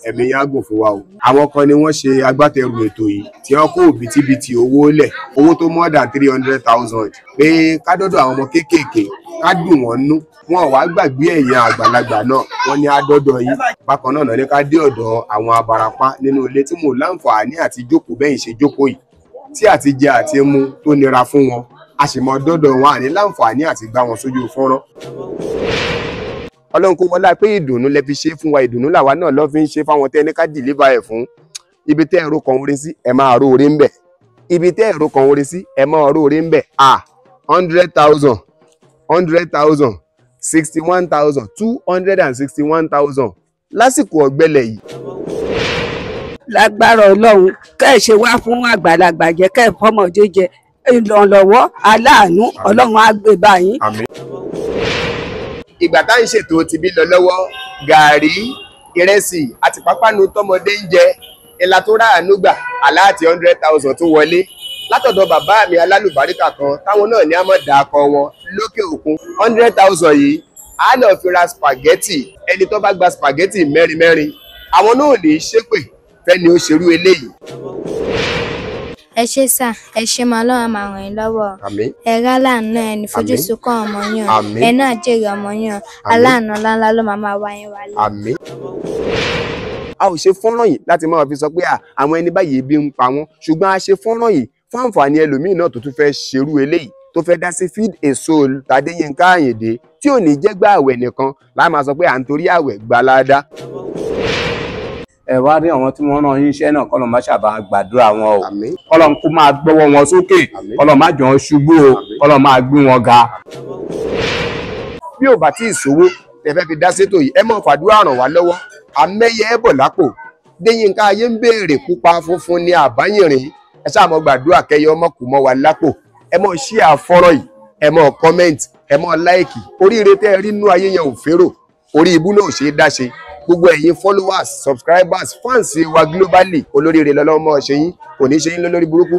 ẹ̀mí yágùn fún wa o. Àwọn kan ni wọ́n ṣe agbátẹrù ètò yìí tí wọ́n kó bìtìbìtì owó lẹ̀, owó tó more than 300,000 pé ká dọ́dọ̀ àwọn ọmọ kéékèèké ká dùn wọ́n nú. Wọn wá gbàgbé ẹ̀yin àgbàlagbà náà, wọ́n ní á dọ́dọ̀ yín. Bákan náà ní ká dé ọ̀dọ̀ àwọn abarapá nínú ilé tí mo láǹfààní àti jókòó bẹ́yìn ṣe jókòó yìí, tí àti jẹ àti mu tó nira fún wọn, a sì mọ dọ́dọ̀ wọn àní láǹfààní àti gbá wọn sójú fọ́nrán. Ọlọ́run kó wọlá pé ìdùnnú lẹ fi ṣe fún wa, ìdùnnú làwa náà lọ́ fi ń ṣe fáwọn tẹ́ ní ká dìlíva ẹ̀ fún. Ibi tẹ́ ẹ̀rọ kan orí sí ẹ máa ró orí ń bẹ̀, ibi tẹ́ ẹ̀rọ kan orí sí ẹ máa ró orí ń bẹ̀. 100,000 100,000 61,000 261,000 lásìkò ọ̀gbẹlẹ̀ yìí. Lágbára Ọlọ́run kẹ́ ẹ̀ ṣe wá fún àgbàlagbà jẹ, kẹ́ ẹ̀ fọmọdé jẹ, ìrànlọ́wọ́ aláàánú Ọlọ́run á gbé báyìí. Àmín. Ìgbà tá à ń ṣètò ti bí lọ lọ́wọ́, gàárì, ìrẹsì àti pápánu tọmọdé ń jẹ, ìlà tó ráàánú gbà aláàtì 100,000 tó wọlé látọ̀dọ̀ bàbá mi alálùbáríkà kan táwọn náà ní àmọ́ dàkọ wọn lókè òkun. 100,000 yìí á lọ fi ra spaghetti. Ẹni tó bá gba spaghetti mẹ́rin àwọn náà lè ṣépè fẹ́ni ó ṣerú eléyìí. Ẹ ṣé sà, ẹ ṣé máa lọ́wọ́ máa ràn yín lọ́wọ́. Àmín. Ẹ rá láàánú ẹni fojú sunkún ọmọ yín, Àmín. ẹ náà jèrè ọmọ yín, aláàánú ńláńlá ló máa wá yín wálé. Àmín. A ò ṣe fọ́nrán yìí láti máa fi sọ pé àwọn ẹni báyìí ebi ń pa wọ́n, ṣùgbọ́n a ṣe fọ́nrán yìí fún àǹfààní ẹlòmíì náà tó tún fẹ́ ṣerú eléyìí, tó fẹ́ dá sí Feed a Soul Tadéyínká Àyìndé, tí ò ní jẹ́ gbà àwẹ̀ nìkan láà máa sọ pé à ń torí àwẹ̀ gbalada. Ẹ wá rí àwọn tí wọ́n rán yín iṣẹ́ náà, kọ́lọ̀ má ṣàbà gbàdúrà wọn o. Àmín. Kọ́lọ̀ kó máa gbọ́wọ́ wọn sókè, kọ́lọ̀ má jọ ṣubú o, kọ́lọ̀ máa gbé wọn ga. Bí ò bá tí ì sówó tẹ́ fẹ́ fi dá sétò yìí, ẹ mọ̀ fàdúrà ràn wá lọ́wọ́. Àmẹ́yẹ ẹ bọ̀ lápò. Déyínká ayé ń béèrè pupa funfun ní àbáyìnrín. Ẹ ṣáà mọ gbàdúrà kẹyẹ ọmọ kù mọ́ wa lápò. Ẹ mọ̀ share fọ́nrán yìí, ẹ mọ̀ comment, ẹ mọ̀ like. Oríire tẹ́ ẹ rí nínú ayé yẹn ò férò, orí ibú náà ò ṣe é dáṣe. Gbogbo ẹ̀yin followers, subscribers, fans wa globally, olóríire lọ́lọ́mọ ṣe yín, kò ní ṣe yín lólórí burúkú.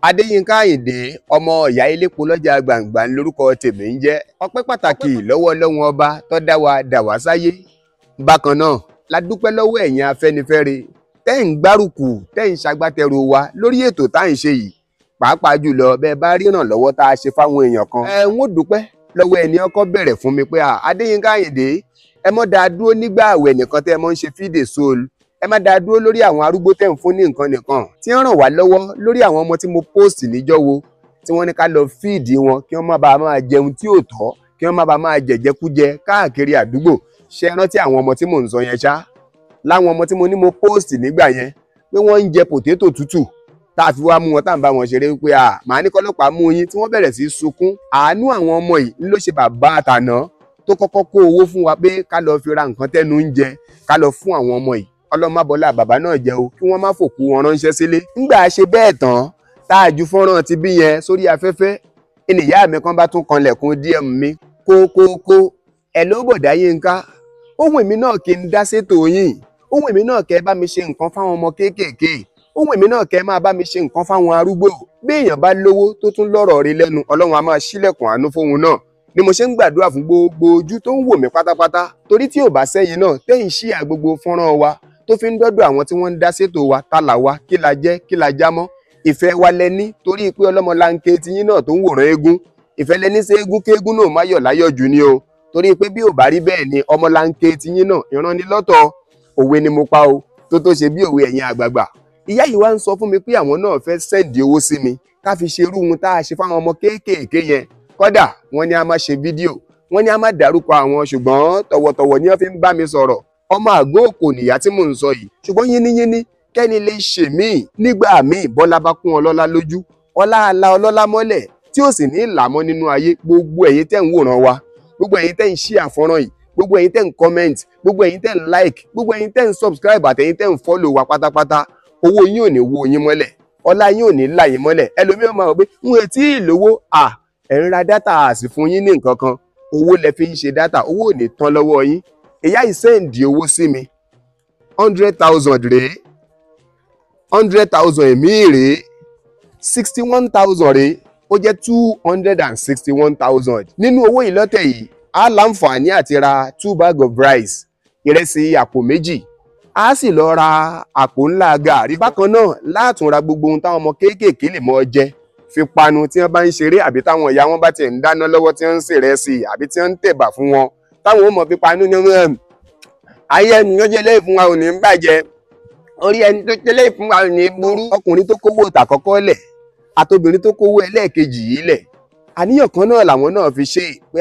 Adéyínká Àyìndé, ọmọ ìyá elépo lọ́jà gbàǹgbà lórúkọ tèmi ń jẹ́. Ọpẹ́ pàtàkì lọ́wọ́ Ọlọ́run ọba tó dá wa sáyé. Bákan náà la dúpẹ́ lọ́wọ́ ẹ̀yin Afẹ́nifẹ́re tẹ́ ń gbárùkù, tẹ́ ń ṣagbátẹrù wa lórí ètò tá à ń ṣe yìí. Pàápàá jùlọ bẹ́ẹ̀ bá rí ìrànlọ́wọ́ tá a ṣe fáwọn èèyàn kan. N ó dúpẹ́ lọ́wọ́ ẹni ọkọ bẹ̀rẹ̀ fún mi pé Adéyínká Àyìndé, ẹ mọ́ dáa dúró nígbà àwẹ̀ nìkan tẹ́ ẹ mọ́ ń ṣe Feed a Soul. Ẹ má dáa dúró lórí àwọn arúgbó tẹ́ ń fún ní nǹkan nìkan, tí ń ràn wá lọ́wọ́ lórí àwọn ọmọ tí mo post níjọ́ wo tí wọ́n ní ká lọ feed wọn kí wọ́n má bàa máa jẹun tí ò tọ́, kí wọ́n má bàa máa jẹjẹkújẹ káàkiri àdúgbò. Ṣé ẹ rántí àwọn ọmọ tí mò ń sọ yẹn ṣá? Láwọn ọmọ tí mo ní mo post nígbà yẹn pé wọ́n ń jẹ potato tútù, tá a fi wá mú wọn tá à ń bá wọn ṣeré pé màá ní kọ́lọ́pàá mú yín, tí wọ́n bẹ̀rẹ̀ sí sunkún. Àánú àwọn ọmọ yìí ló ṣe bàbá àtàná tó kọ́kọ́ kó owó fún wa pé ká lọ fi ra nǹkan tẹ́nu ń jẹ, ká lọ fún àwọn ọmọ yìí. Ọlọ́mọbọ́lá bàbá náà jẹ́ o, kí wọ́n má fòkú wọn ránṣẹ́ sílé. Nígbà ṣe bẹ́ẹ̀ tán tá a ju fọ́nrán ti bí yẹn sórí afẹ́fẹ́, ìyá mi kan bá tún kanlẹ̀kùn DM mi kókókó, ẹ̀ ló bọ̀dá Yínká, ohun èmi náà kí n dá sétò yín, ohun èmi náà kẹ́ bá mi ṣe nǹkan fáwọn ọmọ kéékèèké, ohun èmi náà kẹ́ máa bá mi ṣe nǹkan fáwọn arúgbó. Bí èèyàn bá lówó tó tún lọ́rọ̀ rí lẹ́nu, Ọlọ́run á máa ṣílẹ̀kùn àánú fóun náà. Ni mo ṣe ń gbàdúrà fún gbogbo ojú tó ń wò mí pátápátá, torí tí ò bá sẹ́yìn náà tẹ́yìn share gbogbo fọ́nrán wa tó fi ń dọ́dọ̀ àwọn tí wọ́n ń dá sétò wa, ta là wa, kí la jẹ́, kí la já mọ́. Ìfẹ́ wa lẹ́ní torí pé ọlọ́mọlanke tiyín náà tó ń wòran eégún. Ìfẹ́ lẹ́ní sí eégún kéégún náà má yọ̀ láyọ̀ jù ni o, torí pé bí ò bá rí bẹ́ẹ̀ ni ọmọlanke tiyín náà ìran ni lọ́tọ̀. Òwe ni mo pa o, tó ṣe bí òwe ẹ̀yin àgbààgbà. Ìyá yìí wá ń sọ fún mi pé àwọn náà fẹ́ sẹ́ǹdì owó sí mi ká fi ṣerú ohun tá a ṣe fáwọn ọmọ kéékèèké yẹn. Kódà wọ́n ní a máa ṣe fídíò, wọ́n ní a máa dárúkọ àwọn, ṣùgbọ́n tọ̀wọ̀tọ̀wọ̀ ni wọ́n fi ń bá mi sọ̀rọ̀. Ọmọ àgó òkò nìyá tí mò ń sọ yìí, ṣùgbọ́n yínníyínní kẹ́ni lè ṣe míì nígbà míì bọ́lá bá kún ọlọ́lá lójú, ọlá ala ọlọ́lá mọ́lẹ̀ tí ó sì ní ìlàmọ́ nínú ayé. Gbogbo ẹ̀yin tẹ́ ń wòran wa, gbogbo ẹ̀yin tẹ́ ń share fọ́nrán yìí, gbogbo ẹ̀yin tẹ́ ń comment, gbogbo ẹ̀yin tẹ́ ń like, gbogbo ẹ̀yin tẹ́ ń subscribe àtẹ̀yin tẹ́ ń follow wa pátápátá, owó yín ò ní wó yín mọ́lẹ̀, ọlá yín ò ní là yín mọ́lẹ̀. Ẹlòmíràn máa rò pé n ò tí ì lówó, ẹ̀ ń ra dátà àsì fún yín ní nǹkan kan, owó lẹ fi ń ṣe dátà, owó ò ní tán lọ́wọ́ yín. Ìyá yìí sẹ́ǹdì owó sí mi 100,000 rèé, 100,000 èmi rèé, 61,000 rèé, ó jẹ́ 261,000. Nínú owó yìí lọ́tẹ̀ yìí, a láǹfààní àti ra 2 bags of rice, ìrẹsì àpò méjì, a sì lọ ra àpò ńlá gààrí. Bákan náà látún ra gbogbo ohun táwọn ọmọ kéékèèké lè mọ jẹ fi panu tí wọ́n bá ń ṣeré àbí táwọn ìyá wọn bá ti ń dáná lọ́wọ́ tí wọ́n ń sè ìrẹsì àbí tí wọ́n ń tẹ̀bà fún wọn táwọn ó mọ fi panu ní ayé ẹni tó jẹlé fún wa ò ní bàjẹ́, orí ẹni tó jẹlé fún wa ò ní burú. Ọkùnrin tó kówó tàkọ́kọ́ lẹ̀ àtobìnrin tó kówó ẹlẹ́ẹ̀kejì yìí lẹ̀, àníyàn kan náà làwọn náà fi ṣe pé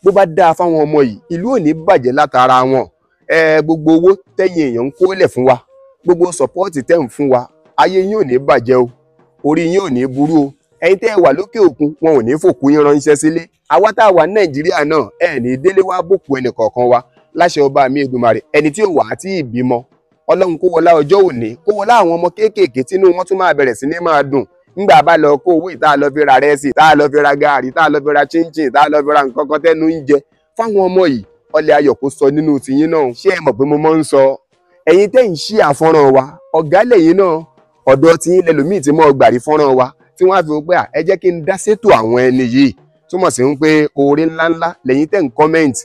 bó bá dáa fáwọn ọmọ yìí ìlú ò ní bàjẹ́ látara wọn. Gbogbo owó tẹ́yìn èèyàn ń kó lẹ̀ fún wa, gbogbo sọ́pọ́ọ̀tì tẹ́ ń fún wa, ayé yín ò ní bàjẹ́ o, orí yín ò ní burú o. Ẹ̀yin tẹ́ ẹ wà lókè òkun wọn ò ní fòkú yín ránṣẹ́ sílé. Àwa tá a wà ní Nàìjíríà náà ní délé wá bòkú ẹnì kọ̀ọ̀kan wa láṣẹ ọba mi Èdùmàrè. Ẹni tí ò wà á tí ì bímọ Ọlọ́run kó wọlá ọjọ́ òní, kó wọlá àwọn ọmọ kéékèèké tínú wọn tún máa bẹ̀rẹ̀ sí ní máa dùn nígbà bá lọ kó owó ìta lọ fi ra rẹsì, tá a lọ fi ra gààrí, tá a lọ fi ra chinchin, tá a lọ fi ra nǹkan kan tẹ́nu ń jẹ fáwọn ọmọ yìí. Ọlẹ̀ ayọ̀ kó sọ nínú tiyín náà. Ṣé ẹ mọ̀ pé mo máa ń sọ ẹ̀yin tẹ́ ń ṣí àfọ́nrán wa ọ̀gá lẹ́yìn náà, ọ̀dọ̀ tiyín lẹ́lòmíì tí mo gbàrí fọ́nrán wa tí wọ́n á fi pé ẹ jẹ́ kí n dá sétò àwọn ẹni yìí. Túmọ̀ sí pé oore ńláńlá lẹ́yìn tẹ́ ń comment,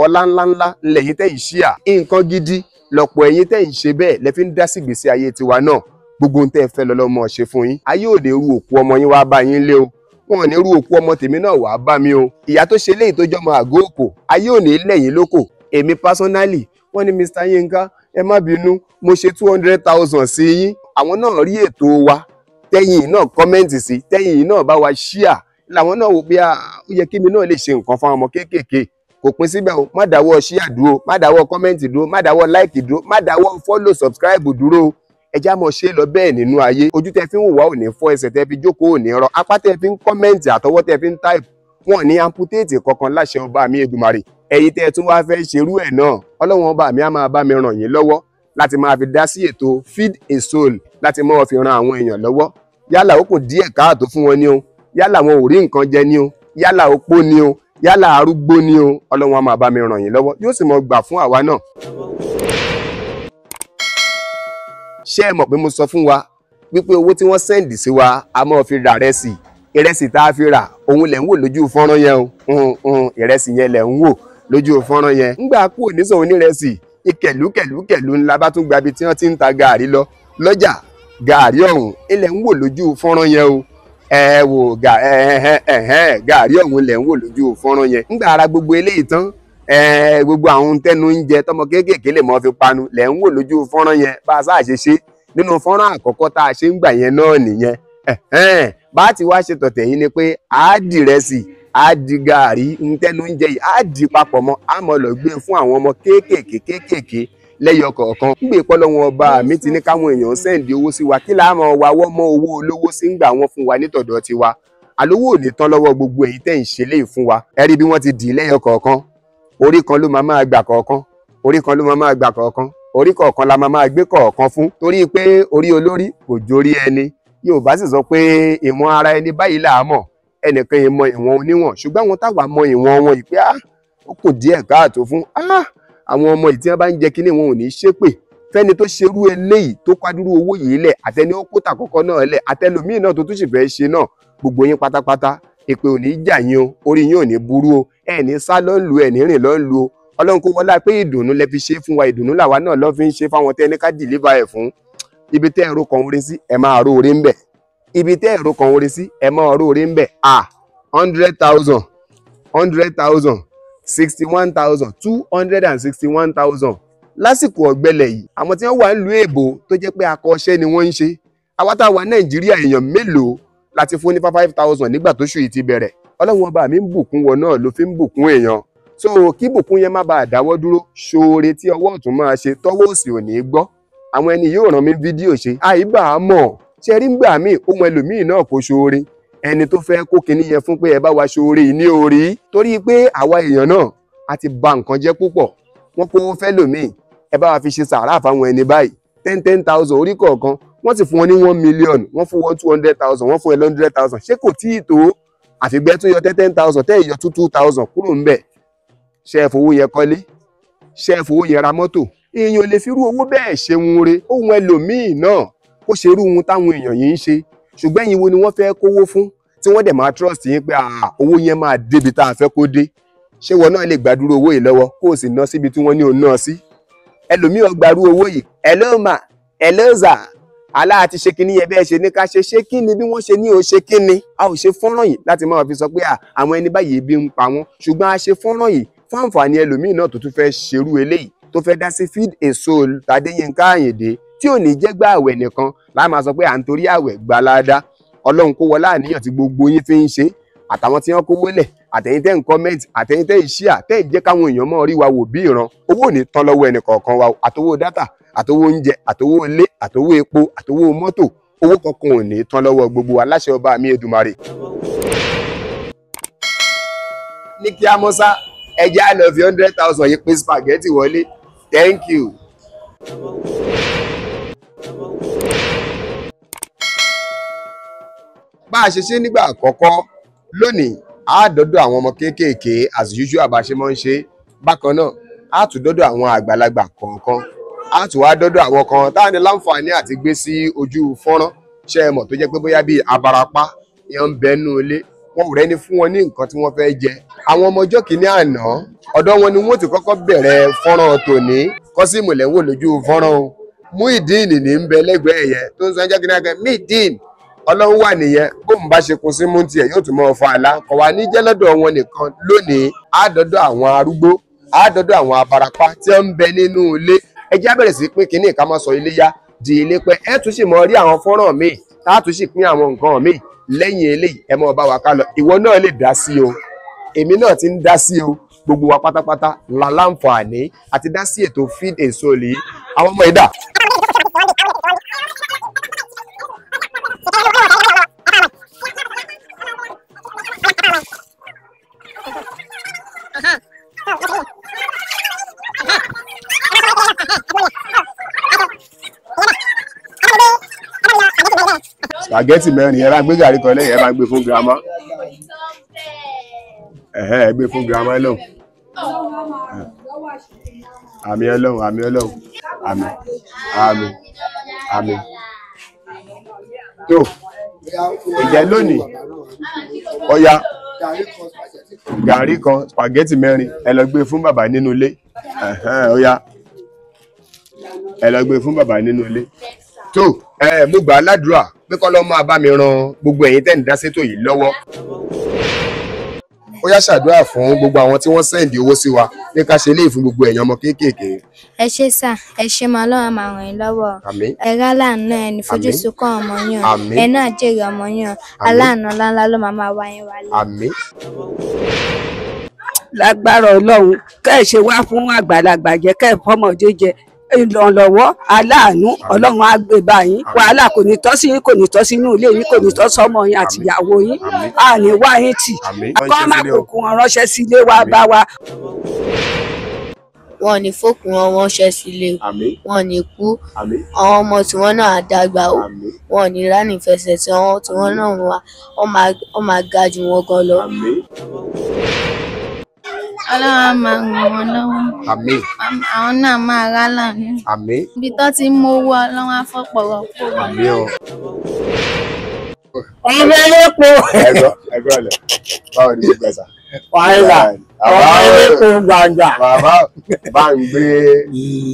ọlá ńláńlá lẹ́yìn tẹ́ ń ṣíà, nǹkan gidi lọ́pọ̀ ẹ̀yin tẹ́ ń ṣe bẹ́ẹ̀ lẹ́ fi ń dá sí ìgbésí ayé tiwa náà. Gbogbo ohun tẹ́ ẹ fẹ́ lọ́lọ́mọ ṣe fún yín. Ayé ò ní ru òkú ọmọ yín wá bá yín lé o, wọn ò ní ru òkú ọmọ tèmi náà wá bá mi o. Ìyá tó ṣe léyìí tó jọmọ àgọ́ òkò, ayé ò ní lẹ́yìn lóko. Èmi personally wọ́n ní Mr. Yinka ẹ má bínú mo ṣe 200,000 sí yín. Àwọn náà rí ètò wa tẹ́yìn náà kọ́mẹ́ǹtì sí, tẹ́yìn náà bá wa ṣíà, làwọn náà wò pé ó yẹ kí mi náà lè ṣe nǹkan fún ọmọ kéékèèké. Kò pín síbẹ̀ o, má dáwọ́ ṣíà dúró, má dáwọ́ kọ́mẹ́ǹtì dúró, má dáwọ́ láìkì dúró, má dáwọ́ fọ́lò subscribe dúró. Ẹ já mọ̀ ṣe lọ bẹ́ẹ̀ nínú ayé. Ojú tẹ́ fi ń wò wá ò ní fọ́, ẹsẹ̀ tẹ́ fi jókòó ò ní rọ, apá tẹ́ fi ń kọ́mẹ́ǹtì àtọwọ́ tẹ́ fi ń type wọn ní amputate kankan láṣẹ ọba mi Èdùmàrè. Ẹ̀yin tẹ́ tún wá fẹ́ ṣerú ẹ̀ náà, Ọlọ́run ọba mi á máa bá mi ràn yín lọ́wọ́ láti máa fi dá sí ètò Feed a Soul láti máa fi ran àwọn èèyàn lọ́wọ́. Yálà ó kù díẹ̀ káàtó fún wọn ni o, yálà wọn ò rí nǹkan jẹ ni o, yálà opó ni o, yálà arúgbó ni o, Ọlọ́run á máa bá mi ràn yín lọ́wọ́, yóò sì máa gbà fún àwa náà. Ṣé ẹ mọ̀ pé mo sọ fún wa wípé owó tí wọ́n sẹ́ǹdì sí wa a máa fi ra rẹ́sì, ìrẹsì tá a fi rà òun lẹ̀ ń wò lójú fọ́nrán yẹn o, ìrẹsì yẹn lẹ̀ ń wò lójú fọ́nrán yẹn. Ńgbà kú oníṣòwò onírẹsì ìkẹ̀lúkẹ̀lú ńlá bá tún gba ibi tí wọ́n ti ń ta gààrí lọ lọ́jà. Gààrí ọ̀hún ilẹ̀ ń wò lójú fọ́nrán yẹn o, ẹ wò gààrí ọ̀hún lẹ̀ ń wò lójú fọ́nrán yẹn. Ńgbà ara gbogbo eléyìí tán gbogbo àwọn tẹnu ń jẹ tọmọ kéékèèké lè mọ fi panu lẹ̀ ń wò lójú fọ́nrán yẹn. Bá a sáà ṣe ṣe nínú fọ́nrán àkọ́kọ́ tá a ṣe ń gbà yẹn náà nìyẹn. Bá ti wá ṣe tọ̀tẹ̀ yìí ni pé á di rẹsì, á di gààrí, ntẹ́nu ń jẹ yìí á di papọ̀ mọ́, á mọ̀ lọ gbé fún àwọn ọmọ kéékèèké lẹ́yọ kọ̀ọ̀kan. Nígbà ìpọ́lọ́wọ́n ọba mi ti ní káwọn èèyàn sẹ́ǹdì owó sí wa, kí láà mọ̀ wá wọ́n mọ́ owó olówó sí ń gbà wọ́n fún wa nítọ̀dọ̀ tiwa. Àlówó ò ní tán lọ́wọ́ gbogbo èyí tẹ́ ń ṣe léyìí fún wa. Ẹ rí bí wọ́n ti dì í lẹ́yọ kọ̀ọ̀kan, orí kan ló máa gbà kọ̀ọ̀kan, orí kan ló máa gbà kọ̀ọ̀kan, orí kọ̀ọ̀kan la máa gbé kọ̀ọ̀kan fún, torí pé orí olórí kò jórí ẹni. Yorùbá sì sọ pé ìwọ̀n ara ẹni báyìí là á mọ̀, ẹnìkan ìmọ̀ ìwọ̀n oníwọ̀n, ṣùgbọ́n àwọn táwa mọ ìwọ̀n wọn yìí pé ó kù díẹ̀ káàtó fún àwọn ọmọ yìí tí wọ́n bá ń jẹ kínní wọn ò ní ṣépè fẹ́ni tó ṣerú eléyìí tó kwádúró owó yìí lẹ̀, àtẹni ó kó tàkọ́kọ́ náà lẹ̀, àtẹlòmíì náà tó tún sì fẹ́ ṣe náà, gbogbo yín pátápátá èpè ò ní jà yín o, orí yín ò ní burú o, ẹ ní sá lọ́ ń lu ẹ ní rìn lọ́ ń lu o. Ọlọ́run kó wọlá pé ìdùnnú lẹ fi ṣe fún wa, ìdùnnú làwa náà lọ́ fi ń ṣe fáwọn tẹ́ ní ká dìlíva ẹ̀ fún. Ibi tẹ́ ẹ̀rọ kan orí sí ẹ máa ró orí ń bẹ̀, ibi tẹ́ ẹ̀rọ kan orí sí ẹ máa ró orí ń bẹ̀. 100,000 100,000 61,000 261,000 lásìkò ọ̀gbẹlẹ̀ yìí. Àwọn tí wọ́n wà nílùú èbó tó jẹ́ pé akọ́ṣẹ́ ni wọ́n ń ṣe, àwa tá a wà Nàìjíríà èèyàn mélòó láti fún ní 5,000 nígbà tó ṣù yìí ti bẹ̀rẹ̀. Ọlọ́run ọba mi ń bùkún wọn náà ló fi ń bùkún èèyàn. So kí bùkún yẹn má bàa dáwọ́ dúró, ṣoore tí ọwọ́ ọ̀tún máa ṣe tọ́wọ́ òsì ò ní gbọ́. Àwọn ẹni yóò ràn mí fídíò ṣe, àìbá a mọ̀ ṣe rí gbà míì ohun ẹlòmíì náà kò ṣoore, ẹni tó fẹ́ kó kinní yẹn fún pé ẹ bá wa ṣoore ní orí, torí pé àwa èèyàn náà a ti ba nǹkan jẹ́ púpọ̀. Wọ́n kó fẹ́ lòmíì, ẹ bá wa fi ṣe sàárà fáwọn ẹni báyìí 10,000 orí kọ̀ọ̀kan, wọ́n sì fún wọn ní 1 million, wọ́n fún wọn 200,000, wọ́n fún ẹ 100,000. Ṣé kò tí ì tó? Àfìgbẹ́ tó yọ 10,000 tẹ́ ìyọ 2,000 kúrò ń bẹ̀. Ṣé ẹ fowó yẹn kọ́lé? Ṣé ẹ fowó yẹn ra mọ́tò? Èèyàn lè fi irú owó bẹ́ẹ̀ ṣe ń re ohun ẹlòmíì náà kó ṣe irú ohun táwọn èèyàn yìí ń ṣe, ṣùgbọ́n ẹ̀yin wo ni wọ́n fẹ́ kówó fún tí wọ́n dẹ̀ máa trust yín pé owó yẹn máa débi tá a fẹ́ kó dé. Ṣé wọn náà lè gbàdúró owó yìí lọ́wọ́ kó o sì ná síbi tí wọ́n ní òun náà sí? ẹlòmíì ó gbarú owó yìí hello ma hello za aláà ti ṣe kíní yẹn bẹ́ẹ̀ ṣe ní ká ṣe kíni bí wọ́n ṣe ní o ṣe kíni a ò ṣe fọ́nrán yìí láti máa fi sọ pé àwọn ẹni báyìí ebi ń pa wọ́n ṣùgbọ́n a ṣe fọ́nrán yìí fún àǹfààní ẹlòmíì náà tó tún fẹ́ ṣerú eléyìí tó fẹ́ dá sí Feed a Soul Tadéyínká Àyìndé tí ò ní jẹ́ gbà àwẹ̀ nìkan láì máa sọ pé à ń torí àwẹ̀ gbalada Ọlọ́run kó wọlá àníyàn tí gbogbo yín fi ń ṣe àtàwọn tí wọ́n kó wọlé àtẹ̀yin tẹ́ ń comment àtẹ̀yin tẹ́ ń share tẹ́ ń jẹ́ káwọn èèyàn mọ̀ rí wa wò bí ìran owó ò ní tán lọ́wọ́ ẹnì kọ̀ọ̀kan wa àtowó dátà àtowó oúnjẹ àtowó ilé àtowó epo àtowó mọ́tò owó kankan ò ní tán lọ́wọ́ gbogbo wa láṣẹ ọba mi Èdùmàrè. ní kí a mọ́ sá ẹjẹ́ á lọ fi 100,000 yìí pín spaghetti wọlé thank you. bá a ṣe ṣe nígbà àkọ́kọ́ lónìí a dọ́dọ̀ àwọn ọmọ kéékèèké as usual bá ṣe máa ń ṣe bákan náà a tún dọ́dọ̀ àwọn àgbàlagbà kọ̀ọ̀kan a tún wá dọ́dọ̀ àwọn kan táwọn ní láǹfààní àti gbé sí ojú fọ́nrán ṣe é mọ̀ tó jẹ́ pé bóyá bíi abarapá yẹn ń bẹ nínú ilé wọn ò rẹ́ni fún wọn ní nǹkan tí wọ́n fẹ́ jẹ àwọn ọmọ ọjọ́ kìíní àná ọ̀dọ̀ wọn ni wọ́n ti kọ́kọ́ bẹ̀rẹ̀ fọ́nrán tòní Kọ́símù lẹ́ ń wò lójú fọ́nrán o Muyideen ní ń bẹ lẹ́gbẹ̀ẹ́ yẹn tó ń sọ ẹjọ́ kìíní àgbẹ̀ Muyideen Ọlọ́run wà nìyẹn bóun bá ṣe kun sí mú tiẹ̀ yóò tún mọ́ fa àlá kọ̀ wá ní jẹ́ lọ́dọ̀ wọn nìkan lónìí á dọ́dọ̀ àwọn arúgbó á dọ́dọ̀ àwọn abarapá tí wọ́n ń bẹ nínú ilé ẹjẹ́ á bẹ̀rẹ̀ sí pín kínní ká má sọ iléyá di ilé pẹ́ ẹ tún sì mọ rí àwọn fọ́nrán míì tá a tún sì pín àwọn nǹkan míì lẹ́yìn eléyìí ẹ mọ́ bá wa ká lọ ìwọ náà lè dá sí o èmi náà ti ń dá sí o gbogbo wa pátápátá la láǹfààní àti dá sí ètò Feed a Soul yìí àwọn ọmọ ìdá. Spaghetti mẹ́rin ẹ bá gbé gàrí kan lẹ́yìn ẹ bá gbé fún girama ẹ gbé fún girama lọ́hùn àmì Ọlọ́hun àmì Ọlọ́hun àmì tó ìjẹ́ lónìí ọya gàrí kan spaghetti mẹ́rin ẹ lọ gbé fún bàbá nínú ilé ọya ẹ lọ gbé fún bàbá nínú ilé tó mo gbà á ládùúrà pé kọ́ lọ́ máa bá mi ran gbogbo ẹ̀yin tẹ́ ń dá sétò yìí lọ́wọ́ ó yá ṣàdúrà fún gbogbo àwọn tí wọ́n sẹ́ǹdì owó sí wa pé ká ṣe léyìí fún gbogbo ẹ̀yin ọmọ kéékèèké. ẹ ṣé sà ẹ ṣé máa Ọlọ́run máa ràn yín lọ́wọ́ ẹ̀rọ aláàánú ẹ̀ ní fojú sunkún ọmọ yàn ẹ̀ náà jèrè ọmọ yàn aláàánú ńláńlá ló máa wá yín wálé. àmín. lágbára Ọlọ́run kẹ́ ẹ ṣe wá fún àgbàlagbà jẹ kẹ́ ẹ fọmọdé jẹ ìrànlọ́wọ́ aláàánú Ọlọ́run á gbé bá yín wàhálà kò ní tọ́ sí yín kò ní tọ́ sínú ilé yín kò ní tọ́ sọ́mọ yín àti ìyàwó yín a ní wá yín tì kọ́ má kókó wọn ránṣẹ́ sílé wa bá wa. wọn ò ní fòkùn wọn ránṣẹ́ sílé wọn ò ní kú àwọn ọmọ tiwọn náà á dàgbà o wọn ò ní ránì fẹsẹ̀ tí wọn náà wà wọn máa ga jù wọn gan lọ. Ọlọ́run máa ràn wọ́n lọ́wọ́. àmín. àwọn náà máa rá láàánú. àmín. ibi tó ti ń mówó Ọlọ́run á fọ́pọ̀rọ̀ kó. àmín o. ọmọ elépo. ẹgbẹ́ ọ̀lẹ̀ báwo ni gbogbo ẹ̀sà. wàhálà ọmọ elépo gbàgbà. bàbá bá ń gbé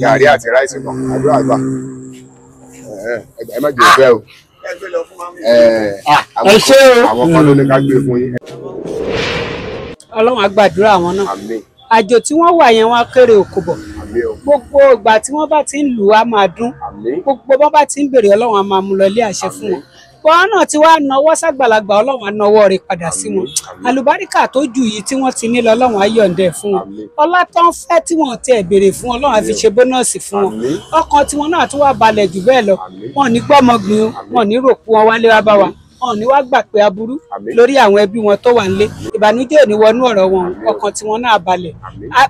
gàrí àti ráìsì kan àdúrà gbà ẹ má jẹ́ ìfẹ́ o. ẹ ṣé o. àwọn kan ló ní ká gbé fún yín. Ọlọ́run á gbàdúrà àwọn náà àmín. àjò tí wọ́n wà yẹn wọ́n á kéré òkò bọ̀ àmín o. gbogbo ìgbà tí wọ́n bá ti ń lù á máa dún àmín. gbogbo bọ́n bá ti ń bèrè Ọlọ́run á máa mú lọ ilé àṣẹ fún wọn wọn náà ti wá nawọ́ sàgbàlagbà Ọlọ́run á nawọ́ rẹ̀ padà sí wọn àlùbáríkà tó jù yìí tí wọ́n ti ní lọ Ọlọ́run á yọ̀ǹdẹ̀ fún wọn ọlá tó ń fẹ́ tí wọ́n ti ẹ̀ béèrè fún Ọlọ́run á fi ṣe bónọ́ọ̀sì fún wọn ọkàn tí wọ́n náà tún wà balẹ̀ jù bẹ́ẹ̀ lọ wọn ò ní gbọ́mọgbìn o wọn ò ní rò pé wọn wálé wá bá wa wọn ò ní wá gbà pé aburú lórí àwọn ẹbí wọn tó wà nílé ìbànújẹ́ ò ní wọnú ọ̀rọ̀ wọn ọkàn tí wọn náà balẹ̀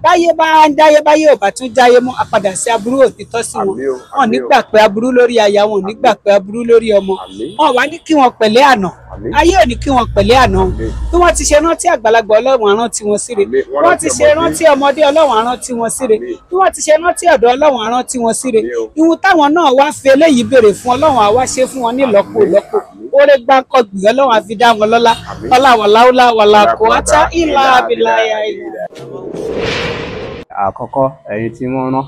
báyé bá ń dáyé báyé ò bá tún jáyé mọ́ àpadà sí aburú òtítọ́ sí wọn wọn ò ní gbà pé aburú lórí aya wọn ò ní gbà pé aburú lórí ọmọ wọn wá ní kí wọn pẹ̀lẹ́ àná ayé ò ní kí wọn pẹ̀lẹ́ àná bí wọ́n ti ṣe rántí àgbàlagbà Ọlọ́run á rántí wọn síre bí wọ́n ti ṣe rántí ọmọdé Ọlọ́run á rántí wọn síre bí wọ́n ti ṣe rántí ọ̀dọ́ Ọlọ́run á rántí wọn síre ìhun táwọn náà wá fi eléyìí béèrè fún Ọlọ́run á wá ṣe fún wọn ní ìlọ́po ìlọ́po oore gbáǹkọ gbìyànjú Ọlọ́run á fi dá wọn lọ́lá ọláwàláwùlá wàlàkó átá ìlà abiláyà ìlà. àkọ́kọ́ ẹ̀yin tí wọ́n rán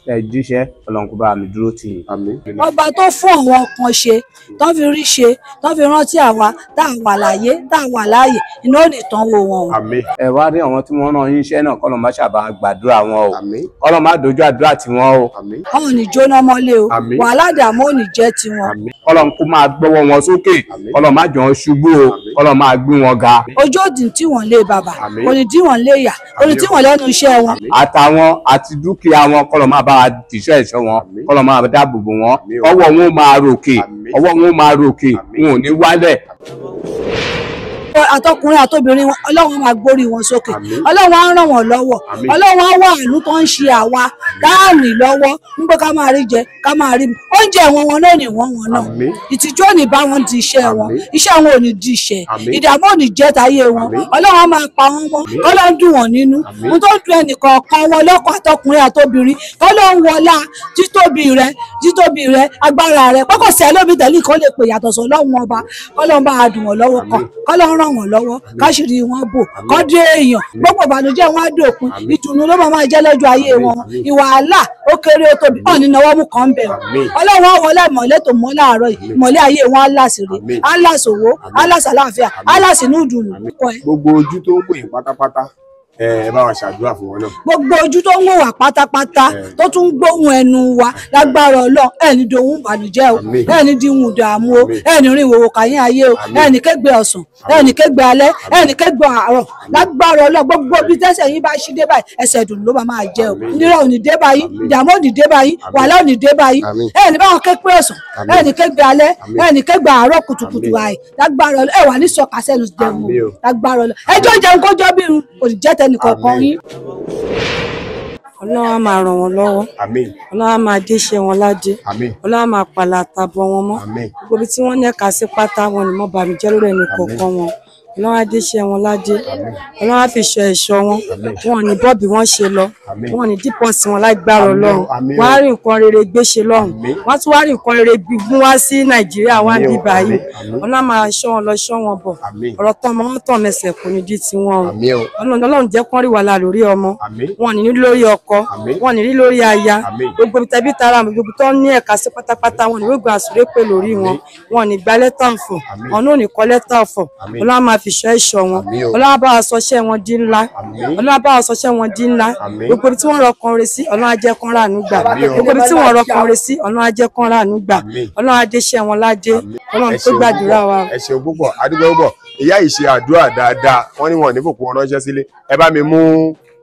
ẹ jíṣẹ́ Ọlọ́run kó bá mi dúró tì yín. àmín. ọba tó fún àwọn kan ṣe tó fi rí ṣe tó fi rántí àwa tá à wà láyé tá à wà láàyè iná ò ní tán wo wọn o. àmín. ẹ wá rí àwọn tí wọ́n rán yín iṣẹ́ náà kọ́lọ́ má ṣàbá gbàdúrà wọn o. àmín. kọ́lọ́ má dojú àdúrà tiwọn o. àmín. àwọn ò ní jóná mọ́lé o àmín. wàhálà dààmú ò ní jẹ́ tiwọn. àmín. kọ́lọ́ kó máa gbọ́wọ́ wọn sókè. àmín. kọ́lọ́ má jọ wọn ṣubú o. kọ́lọ́ máa gbé wọn ga. ojú òdì tí wọ́n lé bàbà àmín. kò ní dí wọ́n lé ìyá kò ní dí wọ́n lẹ́nu iṣẹ́ wọn. àtàwọn àti dúkìá wọn kọ́lọ́ máa bá wa tìṣọ́ ẹ̀ṣọ́ wọn. kọ́lọ́ máa dáàbò bò wọn. ọwọ́ wọn ó máa ròkè. ọwọ́ wọn ó máa ròkè. wọn ò ní wálẹ̀. àtọkùnrin àtobìnrin wọn Ọlọ́run máa gbórí wọn sókè Ọlọ́run á ràn wọ́n lọ́wọ́ Ọlọ́run á wà ìlú tó ń ṣe àwa dáàmì lọ́wọ́ nígbà ká máa rí jẹ ká máa rí oúnjẹ wọn náà ní wọn náà ìtìjú ò ní bá wọn di iṣẹ́ wọn iṣẹ́ wọn ò ní di iṣẹ́ ìdààmú ò ní jẹ́ táyé wọn Ọlọ́run á máa pa wọn mọ́ Ọlọ́run dùn wọ́n nínú mo tó dùn ẹnìkọ̀ọ̀kan wọn lọ́kọ̀ àtọkùnrin àtobìnrin Ọlọ́run wọlá títóbi rẹ agbára rẹ pọ́kọ̀ sí ẹlòmí tẹ̀lé kan lè pè yàtọ̀ sọ Ọlọ́run ọba Ọlọ́run bá a dùn wọ́n lọ́wọ́ kan Ọlọ́run ràn wọ́n lọ́wọ́ káṣírí wọn bò kọ́dé èèyàn gbogbo ìbànújẹ́ wọn á dòpin ìtùnú ló máa jẹ́ lọ́jọ́ ayé wọn ìwàhálà ó kéré ó tóbi ọ̀ nínú ọwọ́ mú kan bẹ̀ Ọlọ́run á wọlé ìmọ̀lẹ́ tó mọ́ láàárọ̀ yìí ìmọ̀lẹ́ ayé wọn á láṣìírí á láṣòwò á láṣàláàfíà á láṣìínú ìdùnnú. gbogbo ojú tó ń gbòyìn pátápátá ẹ bá wa ṣàdúrà fún wọn náà. gbogbo ojú tó ń wò wá pátápátá tó tún gbóhùn ẹnu wa lágbára Ọlọ́run ẹni dohun ìbànújẹ́ o ẹni dihun ìdààmú o ẹni rìn ìwòwò kàyín ayé o ẹni kégbe ọ̀sán ẹni kégbe alẹ́ ẹni kégbe àárọ̀ lágbára Ọlọ́run gbogbo bí tẹ́sẹ̀ yín bá ṣí dé báyìí ẹsẹ̀ dùn ló máa jẹ́ o nírọ̀ ò ní dé báyìí ìdààmú ò ní dé báyìí wàhálà ò ní dé báyìí ẹni báwọn kégbe ọ̀sán ẹni kégbe alẹ́ ẹni kégbe àárọ̀ kùtùkùtù àì lágbára Ọlọ́run ẹ wà ní sọkàsẹ́nu jẹun lágbára Ọlọ́run ẹjọ́ jẹun kójọ́ bí irun kò ní jẹ́ tẹnìkọ̀ọ̀kan yín. Ọlọ́run á máa ràn wọ́n lọ́wọ́ Ọlọ́run á máa déṣẹ́ wọn ládé Ọlọ́run á máa pàlà àtàbọ̀ wọn mọ́ gbogbo ibi tí wọ́n ní ẹ̀ka sí pátá wọn ni mo bàmíjẹ́ lórí ẹnì kọ̀ọ̀kan wọn Ọlọ́run á déṣẹ́ wọn ládé Ọlọ́run á fi ṣọ́ ẹ̀ṣọ́ wọn wọn ò ní bọ́ bí wọ́n ṣe lọ wọn ò ní dípọ̀sì wọn lágbára Ọlọ́run wọn á rí nǹkan rere gbéṣe lọ́hùn wọn tún wá rí nǹkan rere gbígbún wá sí Nàìjíríà wá bí báyìí Ọlọ́run á máa ṣọ́ wọn lọ ṣọ́ wọn bọ̀ ọ̀rọ̀ tán ọmọ wọn tàn mẹsẹ̀ kò ní di tiwọn o Ọlọ́run jẹ́ kán rí wàhálà lórí ọmọ wọn ò ní rí lórí ọkọ wọn ò ní rí lórí aya gbogbo tẹbí tara gbogbo tó ní ẹ̀ka sí pátápátá wọn ò ní rí gbà sùré pé lórí wọn wọn ò ní gba lẹ́tà ọ̀fọ̀ wọn náà ò ní kọ lẹ́tà ọ̀fọ̀ Ọlọ́run á máa fi ṣọ́ ẹ̀ṣọ́ wọn Ọlọ́run á bá wa sọṣẹ́ wọn di ńlá Ọlọ́run á bá wa sọṣẹ́ wọn di ńlá gbogbo ibi tí wọ́n rọkàn re sí Ọlọ́run á jẹ́ kán ràánú gbà gbogbo ibi tí wọ́n rọkàn re sí Ọlọ́run á jẹ́ kán ràánú gbà Ọlọ́run á déṣẹ́ wọn ládé Ọlọ́run tó gbàdúrà wa. ẹ ṣeun púpọ̀ adúgbò púpọ̀ ìyá yìí ṣe àdúrà dáadáa wọ́n ní wọn ò ní fòkú wọn ránṣẹ́ sílé ẹ bá mi mú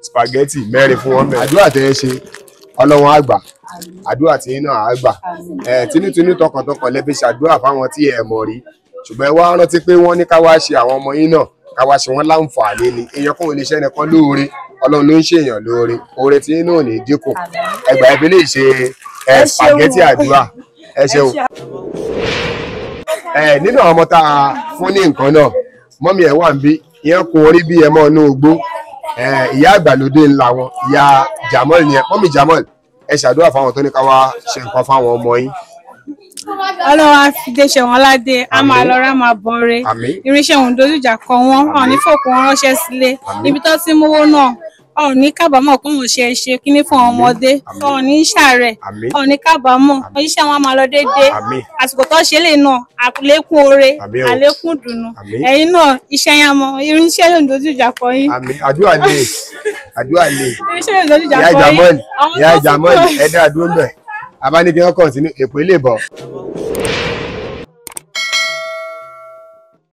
spaghetti mẹ́rin fún wọn bẹ́ẹ̀. àdúrà tẹ́ ẹ ṣe Ọlọ́run á gbà àdúrà tí yín náà á gbà tinútinú tọkàntọkàn lẹ fi ṣàdúrà fáwọn tí ẹ mọ̀ rí ṣùgbọ́n ẹ wá rántí pé wọ́n ní ká wá ṣe àwọn ọmọ yín náà ká wá ṣe wọ́n láǹfààní ni èèyàn kan ò lè ṣe ẹnìkan lóore Ọlọ́run ló ń ṣe èèyàn lóore oore tí yín náà ò ní dínkù ẹgbà ẹbí lè ṣe spaghetti àdúrà ẹ ṣeun. nínú àwọn ọmọ tá a fún ní nǹkan náà mọ́mí ẹ̀ wà ń bí ìyẹn kun orí bí ẹ mọ́ inú igbó ìyá àgbàlódé ńlá wọn ìyá Jamal yẹn mọ́mí Jamal ẹ ṣàdúrà fáwọn tó ní ká wá ṣe nǹkan fáwọn ọmọ yín. Ọlọ́run á fi déṣẹ́ wọn ládé á máa lọ rá máa bọ̀re irinṣẹ́ òun dojújà kọ wọn ọ̀ ní fòkù wọn ránṣẹ́ sílé níbi tó ti mówó náà ọ̀ ní kábàámọ̀ pé òun ṣe kíní fún ọmọdé ọ̀ ní ṣàárẹ̀ ọ̀ ní kábàámọ̀ iṣẹ́ wọn máa lọ déédéé àsìkò tó ṣe lè náà àlékún oore àlékún dùnú ẹ̀yin náà iṣẹ́ yẹn mọ irinṣẹ́ òun dojújà kọ yín. àdúrà lè irinṣẹ́ òun dojújà kọ yín ìyá Jamal ẹ̀dá àdúró bẹ̀ abánikẹ́ ọkọ̀ sínú èpè lè bọ̀.